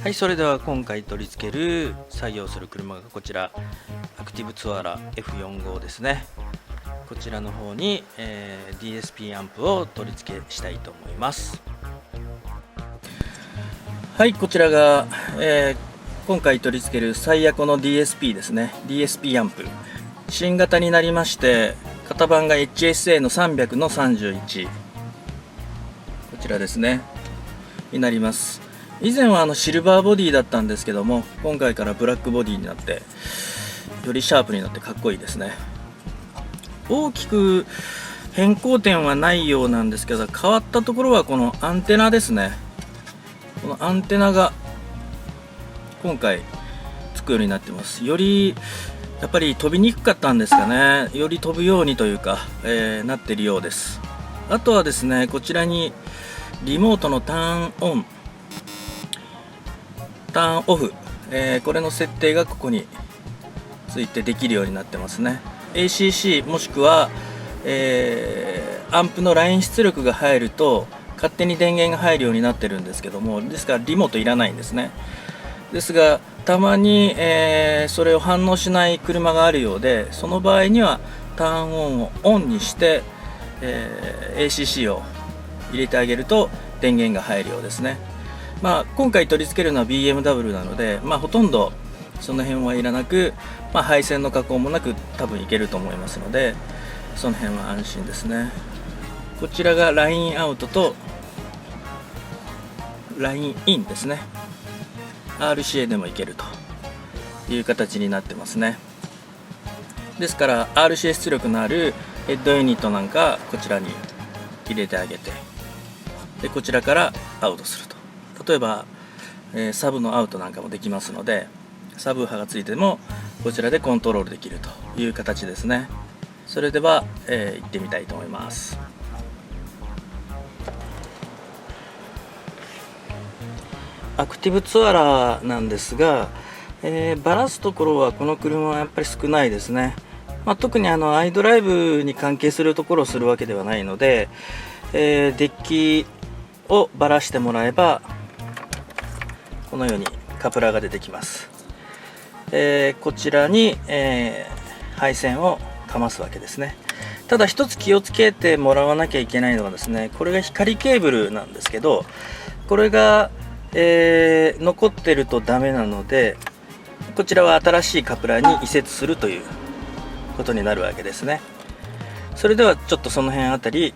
はい、それでは今回取り付ける作業する車がこちらアクティブツアラ F45 ですね。こちらの方に、DSP アンプを取り付けしたいと思います。はい、こちらが、今回取り付ける最悪の DSP ですね。 DSP アンプ新型になりまして、型番が HSA の300の31、こちらですねになります。以前はシルバーボディだったんですけども、今回からブラックボディになってよりシャープになってかっこいいですね。大きく変更点はないようなんですけど、変わったところはこのアンテナですね。このアンテナが今回つくようになってます。よりやっぱり飛びにくかったんですかね。より飛ぶようにというか、なってるようです。あとはですね、こちらにリモートのターンオン、ターンオフ、これの設定がここについてできるようになってますね。 ACC もしくは、アンプのライン出力が入ると勝手に電源が入るようになってるんですけども、ですからリモートいらないんですね。ですがたまに、それを反応しない車があるようで、その場合にはターンオンをオンにして、ACC を入れてあげると電源が入るようですね。今回取り付けるのは BMW なので、ほとんどその辺はいらなく、配線の加工もなく多分いけると思いますので、その辺は安心ですね。こちらがラインアウトとラインインですね。 RCA でもいけるという形になってますね。ですから RCA 出力のあるヘッドユニットなんかこちらに入れてあげて、でこちらからアウトすると。例えば、サブのアウトなんかもできますので、サブウーハーがついてもこちらでコントロールできるという形ですね。それでは、行ってみたいと思います。アクティブツアラーなんですが、バラすところはこの車はやっぱり少ないですね。特にアイドライブに関係するところをするわけではないので、デッキをバラしてもらえばこのようにカプラーが出てきます。こちらに、配線をかますわけですね。ただ一つ気をつけてもらわなきゃいけないのはですね、これが光ケーブルなんですけど、これが、残ってるとダメなので、こちらは新しいカプラーに移設するということになるわけですね。それではちょっとその辺あたり、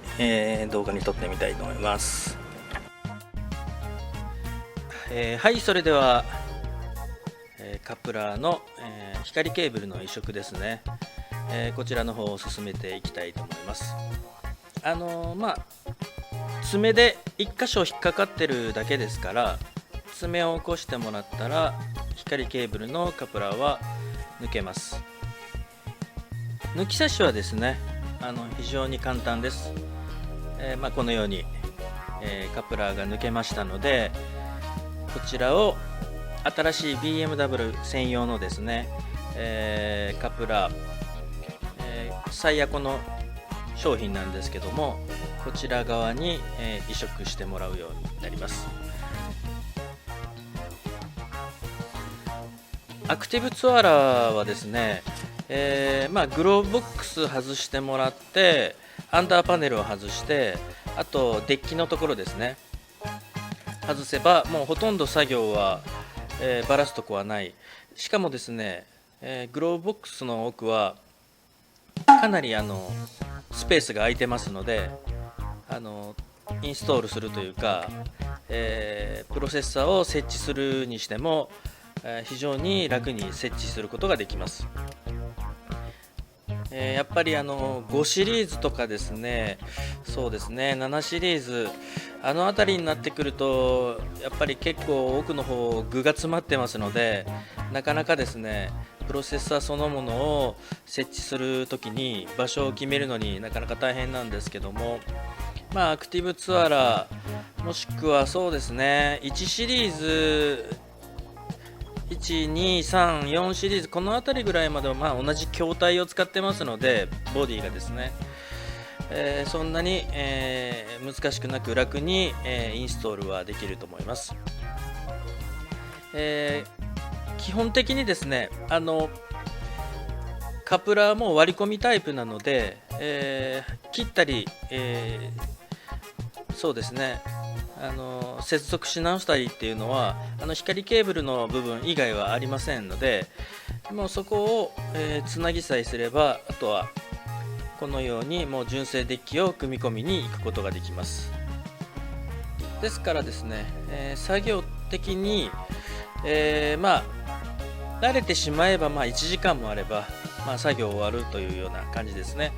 動画に撮ってみたいと思います。はい、それでは、カプラーの、光ケーブルの移植ですね。こちらの方を進めていきたいと思います。爪で1箇所引っかかってるだけですから、爪を起こしてもらったら光ケーブルのカプラーは抜けます。抜き差しはですね、非常に簡単です。このように、カプラーが抜けましたので、こちらを新しい BMW 専用のですね、カプラー、最悪の商品なんですけども、こちら側に、移植してもらうようになります。アクティブツアラーはですね、グローブボックス外してもらって、アンダーパネルを外して、あとデッキのところですね外せば、もうほとんど作業は、バラすとこはない。しかもですね、グローブボックスの奥はかなりスペースが空いてますので、インストールするというか、プロセッサーを設置するにしても、非常に楽に設置することができます。やっぱり5シリーズとかですね、そうですね、7シリーズ辺りになってくると、やっぱり結構奥の方具が詰まってますので、なかなかですねプロセッサーそのものを設置するときに場所を決めるのになかなか大変なんですけども、アクティブツアラーもしくはそうですね、1シリーズ1,2,3,4シリーズこの辺りぐらいまでは同じ筐体を使ってますので、ボディがですね、そんなに、難しくなく楽に、インストールはできると思います。基本的にですね、カプラーも割り込みタイプなので、切ったり、そうですね、接続し直したりっていうのは光ケーブルの部分以外はありませんので、もうそこを、つなぎさえすれば、あとはこのようにもう純正デッキを組み込みに行くことができます。ですからですね、作業的に、慣れてしまえば1時間もあれば、作業終わるというような感じですね。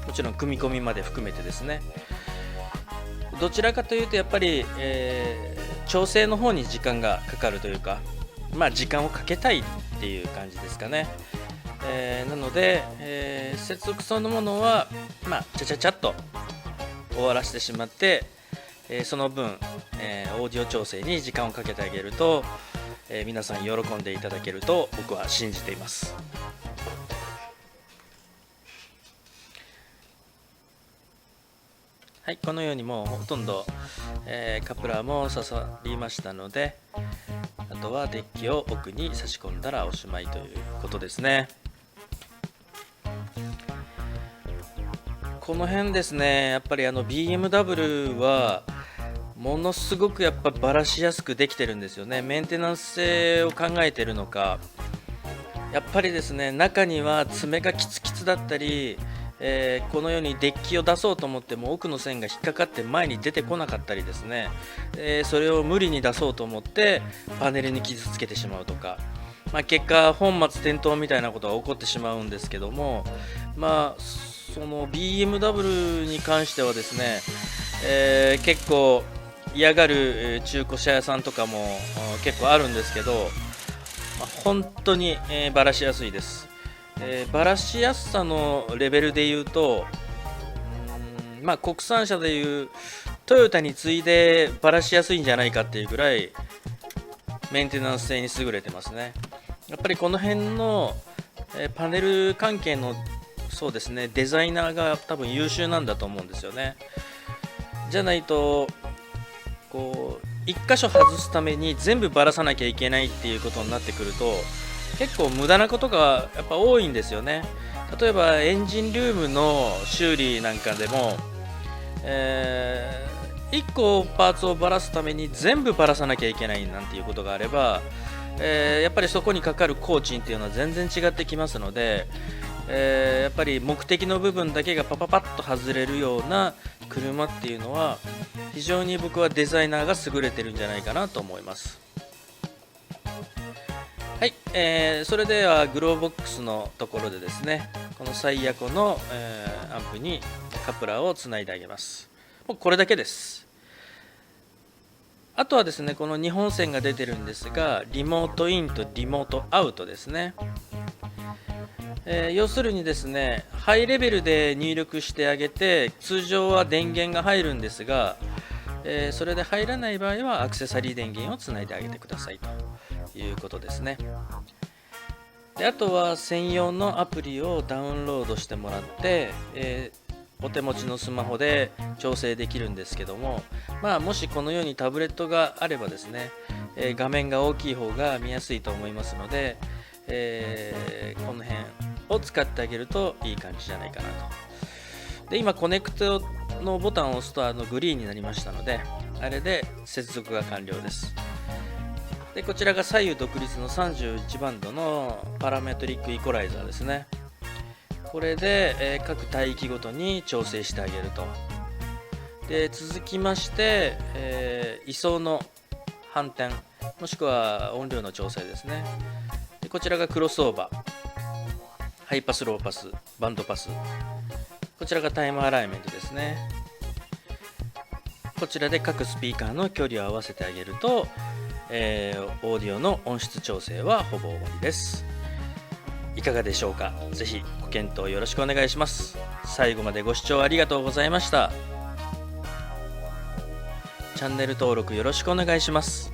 もちろん組み込みまで含めてですね。どちらかというとやっぱり、調整の方に時間がかかるというか、時間をかけたいっていう感じですかね。なので、接続そのものは、ちゃっと終わらせてしまって、その分、オーディオ調整に時間をかけてあげると、皆さん喜んでいただけると僕は信じています。はい、このようにもうほとんど、カプラーも刺さりましたので、あとはデッキを奥に差し込んだらおしまいということですね。この辺ですね、やっぱりBMW はものすごくやっぱバラしやすくできてるんですよね。メンテナンス性を考えてるのか、やっぱりですね、中には爪がキツキツだったり、このようにデッキを出そうと思っても奥の線が引っかかって前に出てこなかったりですね、それを無理に出そうと思ってパネルに傷つけてしまうとか、結果本末転倒みたいなことが起こってしまうんですけども、その BMW に関してはですね、結構嫌がる中古車屋さんとかも結構あるんですけど、本当にバラしやすいです。バラしやすさのレベルで言うと、国産車でいうトヨタに次いでバラしやすいんじゃないかっていうぐらいメンテナンス性に優れてますね。やっぱりこの辺のパネル関係のそうですね、デザイナーが多分優秀なんだと思うんですよね。じゃないとこう1箇所外すために全部ばらさなきゃいけないっていうことになってくると結構無駄なことがやっぱ多いんですよね。例えばエンジンルームの修理なんかでも、1個パーツをばらすために全部ばらさなきゃいけないなんていうことがあれば、やっぱりそこにかかる工賃っていうのは全然違ってきますので、やっぱり目的の部分だけがパッと外れるような車っていうのは非常に僕はデザイナーが優れてるんじゃないかなと思います。はい、それではグローボックスのところでですね、このサイヤコの、アンプにカプラーをつないであげます。もうこれだけです。あとはですね、この2本線が出てるんですが、リモートインとリモートアウトですね。要するにですね、ハイレベルで入力してあげて通常は電源が入るんですが、それで入らない場合はアクセサリー電源をつないであげてくださいということですね。であとは専用のアプリをダウンロードしてもらって、お手持ちのスマホで調整できるんですけども、もしこのようにタブレットがあればですね、画面が大きい方が見やすいと思いますので、この辺を使ってあげるといい感じじゃないかなと。で今コネクトのボタンを押すとグリーンになりましたので、あれで接続が完了です。でこちらが左右独立の31バンドのパラメトリックイコライザーですね。これで、各帯域ごとに調整してあげると。で続きまして、位相の反転もしくは音量の調整ですね。でこちらがクロスオーバー、ハイパスローパス、バンドパス、こちらがタイムアライメントですね。こちらで各スピーカーの距離を合わせてあげると、オーディオの音質調整はほぼ終わりです。いかがでしょうか。ぜひご検討よろしくお願いします。最後までご視聴ありがとうございました。チャンネル登録よろしくお願いします。